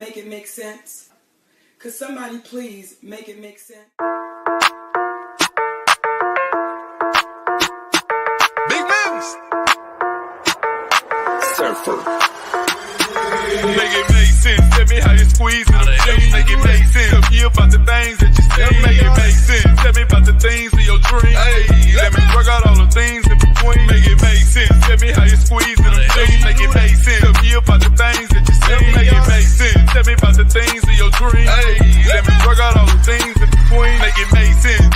Make it make sense. Could somebody please make it make sense? Big moves. Surfer. Make it make sense. Tell me how you squeeze it. Make it make sense. Tell me about the things that you see. Make it make sense. Tell me about the things of your dream. Hey, let me work out all the things in between. Make it make sense. Tell me how you squeeze it. Make it make sense. Tell me about the things that you see. Make it make sense. Tell me about the things of your dream. Hey, let me work out all the things in between. Make it make sense.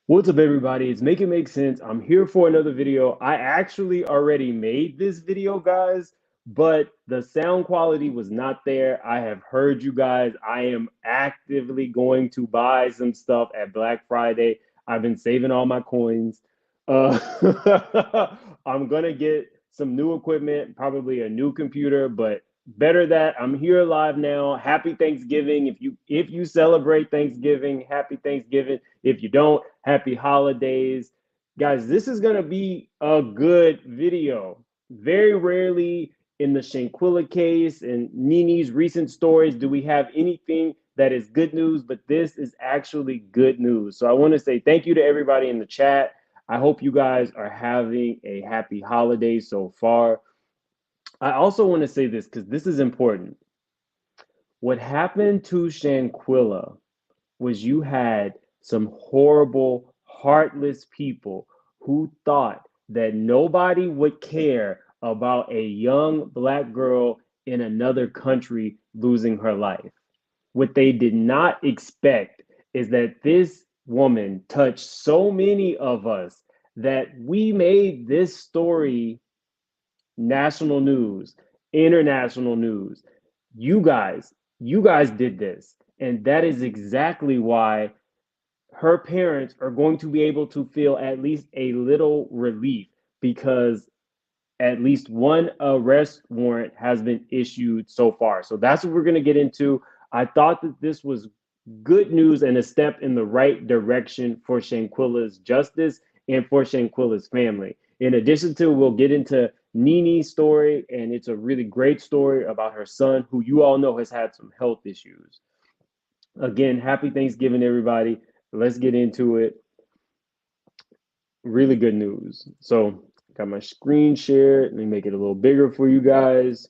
What's up, everybody? It's Make It Make Sense. I'm here for another video. I actually already made this video, guys, but the sound quality was not there. I have heard you guys. I am actively going to buy some stuff at Black Friday. I've been saving all my coins. I'm going to get some new equipment, probably a new computer, but better that I'm here live now. Happy Thanksgiving. If you celebrate Thanksgiving, happy Thanksgiving. If you don't, happy holidays. Guys, this is going to be a good video. Very rarely in the Shanquella case and Nene's recent stories do we have anything that is good news, but this is actually good news. So I want to say thank you to everybody in the chat. I hope you guys are having a happy holiday so far. I also want to say this because this is important. What happened to Shanquella was you had some horrible, heartless people who thought that nobody would care about a young Black girl in another country losing her life. What they did not expect is that this woman touched so many of us that we made this story national news, international news. You guys did this. And that is exactly why her parents are going to be able to feel at least a little relief, because at least one arrest warrant has been issued so far. So that's what we're going to get into. I thought that this was good news and a step in the right direction for Shanquella's justice and for Shanquella's family. In addition to, we'll get into Nene's story, and it's a really great story about her son, who you all know has had some health issues. Again, happy Thanksgiving, everybody. Let's get into it. Really good news. So, got my screen shared. Let me make it a little bigger for you guys.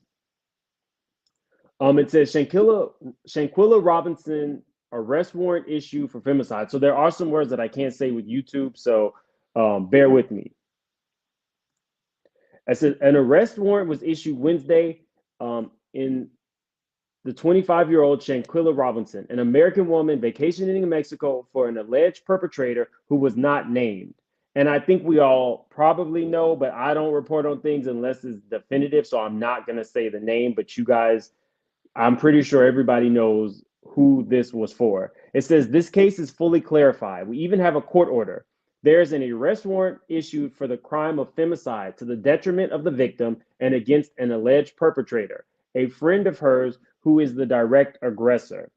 It says Shanquila Robinson arrest warrant issued for femicide. So there are some words that I can't say with YouTube, so bear with me. It says an arrest warrant was issued Wednesday in the 25-year-old Shanquila Robinson, an American woman vacationing in Mexico, for an alleged perpetrator who was not named. And I think we all probably know, but I don't report on things unless it's definitive, so I'm not going to say the name, but you guys, I'm pretty sure everybody knows who this was for. It says this case is fully clarified. We even have a court order. There's an arrest warrant issued for the crime of femicide to the detriment of the victim and against an alleged perpetrator, a friend of hers who is the direct aggressor.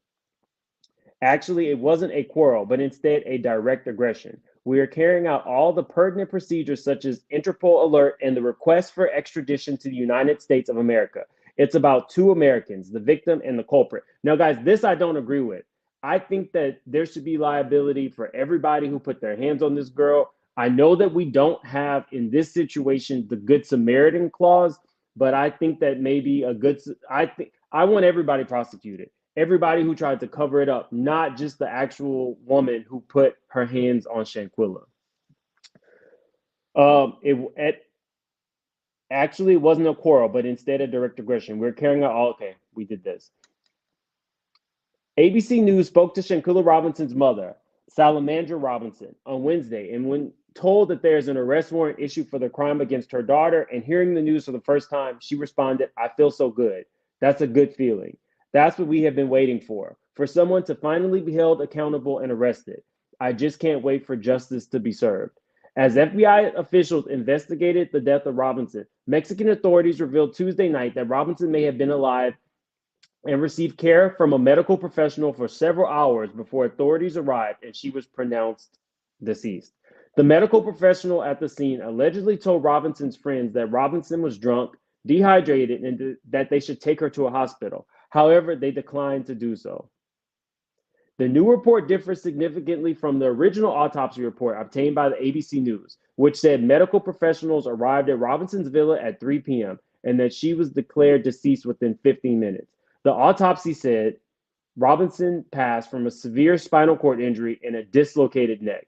Actually, it wasn't a quarrel, but instead a direct aggression. We are carrying out all the pertinent procedures such as Interpol alert and the request for extradition to the United States of America. It's about two Americans, the victim and the culprit. Now, guys, this I don't agree with. I think that there should be liability for everybody who put their hands on this girl. I know that we don't have in this situation the Good Samaritan clause, but I think that maybe I want everybody prosecuted. Everybody who tried to cover it up, not just the actual woman who put her hands on Shanquella. Actually, it wasn't a quarrel, but instead a direct aggression. We're carrying out okay, we did this. ABC News spoke to Shanquila Robinson's mother, Salamandra Robinson, on Wednesday, and when told that there's an arrest warrant issued for the crime against her daughter and hearing the news for the first time, she responded, "I feel so good. That's a good feeling. That's what we have been waiting for someone to finally be held accountable and arrested. I just can't wait for justice to be served." As FBI officials investigated the death of Robinson, Mexican authorities revealed Tuesday night that Robinson may have been alive and received care from a medical professional for several hours before authorities arrived and she was pronounced deceased. The medical professional at the scene allegedly told Robinson's friends that Robinson was drunk, dehydrated, and that they should take her to a hospital. However, they declined to do so. The new report differs significantly from the original autopsy report obtained by the ABC News, which said medical professionals arrived at Robinson's villa at 3 p.m. and that she was declared deceased within 15 minutes. The autopsy said Robinson passed from a severe spinal cord injury and a dislocated neck.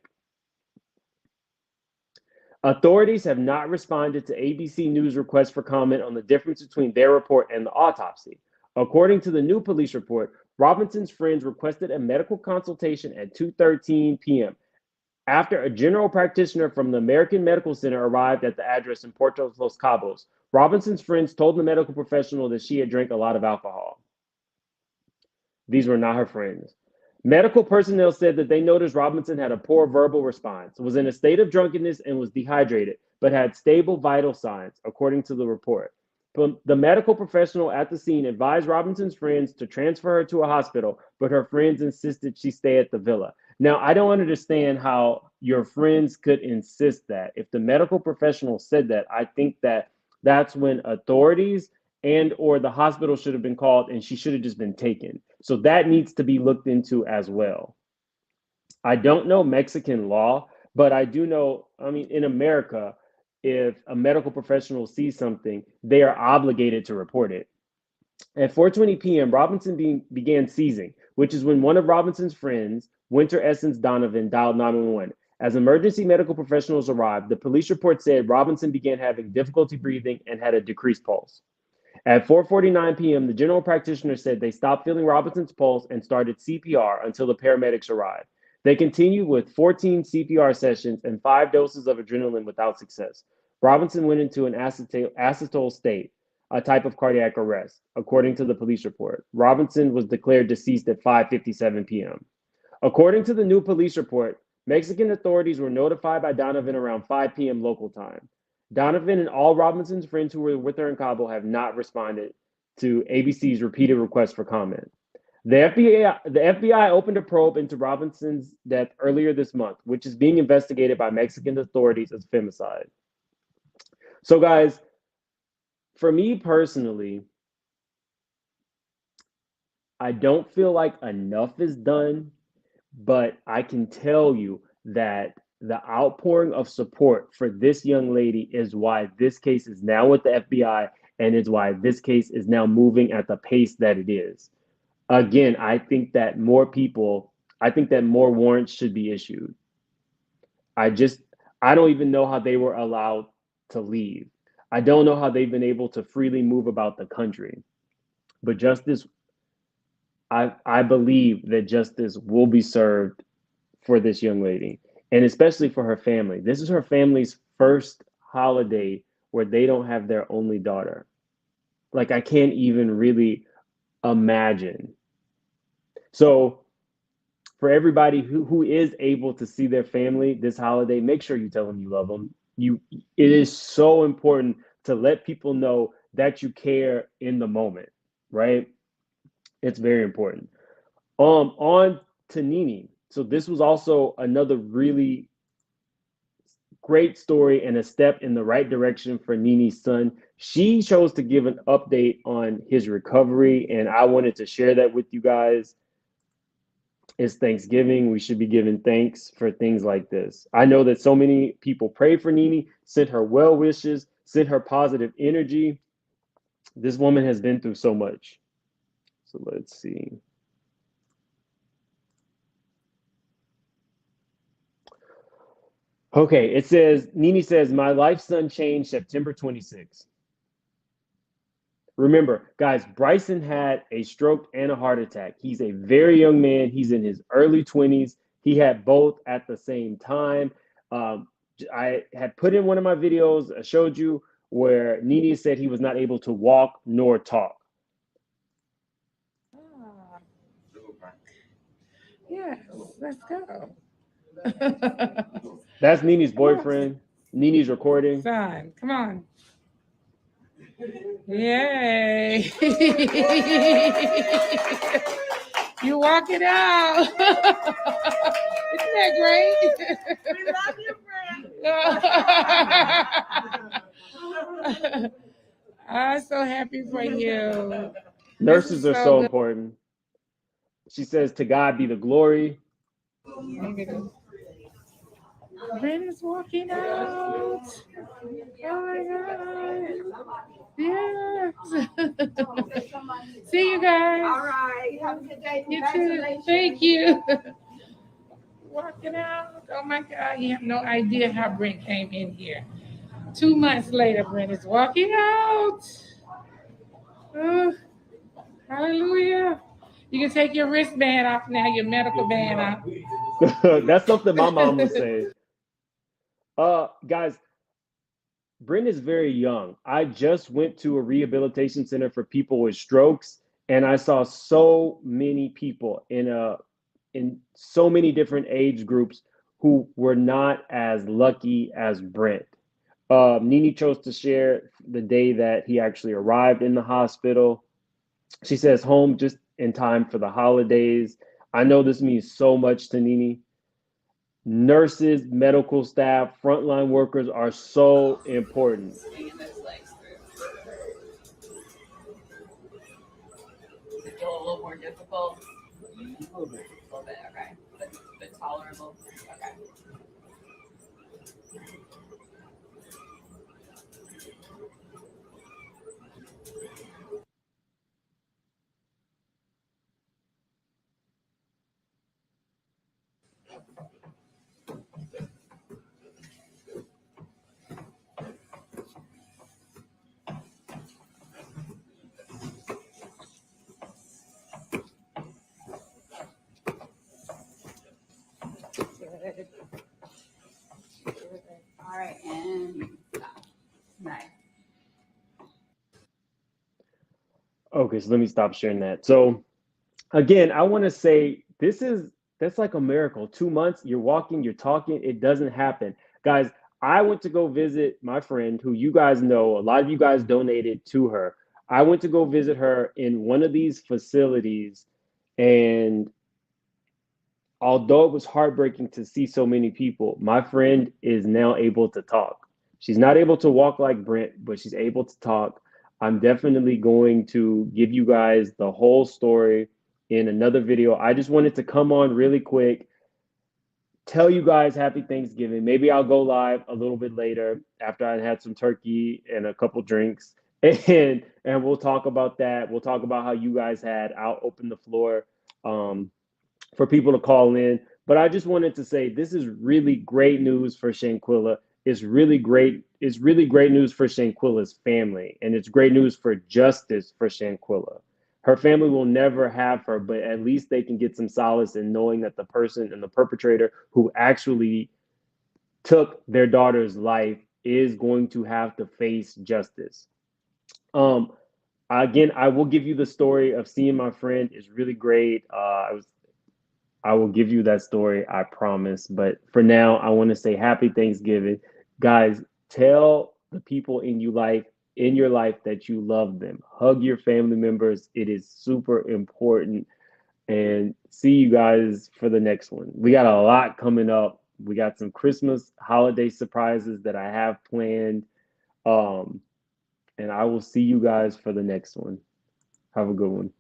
Authorities have not responded to ABC News' request for comment on the difference between their report and the autopsy. According to the new police report, Robinson's friends requested a medical consultation at 2:13 p.m. after a general practitioner from the American Medical Center arrived at the address in Puerto Los Cabos. Robinson's friends told the medical professional that she had drank a lot of alcohol. These were not her friends. Medical personnel said that they noticed Robinson had a poor verbal response, was in a state of drunkenness, and was dehydrated, but had stable vital signs, according to the report. The medical professional at the scene advised Robinson's friends to transfer her to a hospital, but her friends insisted she stay at the villa. Now, I don't understand how your friends could insist that. If the medical professional said that, I think that that's when authorities and or the hospital should have been called and she should have just been taken. So that needs to be looked into as well. I don't know Mexican law, but I do know, in America, if a medical professional sees something, they are obligated to report it. At 4:20 p.m., Robinson began seizing, which is when one of Robinson's friends, Winter Essence Donovan, dialed 911. As emergency medical professionals arrived, the police report said Robinson began having difficulty breathing and had a decreased pulse. At 4:49 p.m., the general practitioner said they stopped feeling Robinson's pulse and started CPR until the paramedics arrived. They continued with 14 CPR sessions and 5 doses of adrenaline without success. Robinson went into an acetol state, a type of cardiac arrest, according to the police report. Robinson was declared deceased at 5:57 p.m. According to the new police report, Mexican authorities were notified by Donovan around 5 p.m. local time. Donovan and all Robinson's friends who were with her in Cabo have not responded to ABC's repeated requests for comment. The FBI opened a probe into Robinson's death earlier this month, which is being investigated by Mexican authorities as femicide. So, guys, for me personally, I don't feel like enough is done, but I can tell you that the outpouring of support for this young lady is why this case is now with the FBI, and is why this case is now moving at the pace that it is. Again, I think that more warrants should be issued. I don't even know how they were allowed to leave. I don't know how they've been able to freely move about the country. But justice, I believe that justice will be served for this young lady, and especially for her family. This is her family's first holiday where they don't have their only daughter. Like, I can't even really imagine. So for everybody who is able to see their family this holiday, make sure you tell them you love them. It is so important to let people know that you care in the moment, right? It's very important. On to Nene. So this was also another really great story and a step in the right direction for Nene's son. She chose to give an update on his recovery, and I wanted to share that with you guys. It's Thanksgiving. We should be giving thanks for things like this. I know that so many people prayed for Nene, sent her well wishes, sent her positive energy. This woman has been through so much. So let's see. Okay, it says, Nene says, my life's son changed September 26th. Remember, guys, Bryson had a stroke and a heart attack. He's a very young man. He's in his early 20s. He had both at the same time. I had put in one of my videos, I showed you, where Nene said he was not able to walk nor talk. Yes, let's go. That's Nene's boyfriend. Nene's recording. Son, come on. Yay. You walk it out. Isn't that great? We love you, Brent. I'm so happy for you. This Nurses is are so so good. important. She says, "To God be the glory." Look at this. Brent is walking out. Oh my God. Yes. See you guys. All right. Have a good day. You too. Thank you. Walking out. Oh my God. You have no idea how Brent came in here. 2 months later, Brent is walking out. Oh, hallelujah. You can take your wristband off now, your medical band off. That's something my mom would say. Guys, Brent is very young. I just went to a rehabilitation center for people with strokes, and I saw so many people in so many different age groups who were not as lucky as Brent. Nene chose to share the day that he actually arrived in the hospital. She says home just in time for the holidays. I know this means so much to Nene. Nurses, medical staff, frontline workers are so important. Swinging those legs through. Feel a little more difficult. A little bit, okay. But tolerable. Okay. Good. All right, and stop. Nice. Okay, so let me stop sharing that. So again, I want to say that's like a miracle. 2 months, you're walking, you're talking, it doesn't happen. Guys, I went to go visit my friend who you guys know, a lot of you guys donated to her. I went to go visit her in one of these facilities, and although it was heartbreaking to see so many people, my friend is now able to talk. She's not able to walk like Brent, but she's able to talk. I'm definitely going to give you guys the whole story in another video. I just wanted to come on really quick, tell you guys happy Thanksgiving. Maybe I'll go live a little bit later after I had some turkey and a couple drinks. And we'll talk about that. We'll talk about how you guys had. I'll open the floor. For people to call in. But I just wanted to say this is really great news for Shanquilla. It's really great. It's really great news for Shanquilla's family, and it's great news for justice for Shanquilla. Her family will never have her, but at least they can get some solace in knowing that the person and the perpetrator who actually took their daughter's life is going to have to face justice. Um, Again, I will give you the story of seeing my friend. Is really great. I will give you that story, I promise. But for now, I want to say happy Thanksgiving. Guys, tell the people in your life that you love them. Hug your family members. It is super important. And see you guys for the next one. We got a lot coming up. We got some Christmas holiday surprises that I have planned. And I will see you guys for the next one. Have a good one.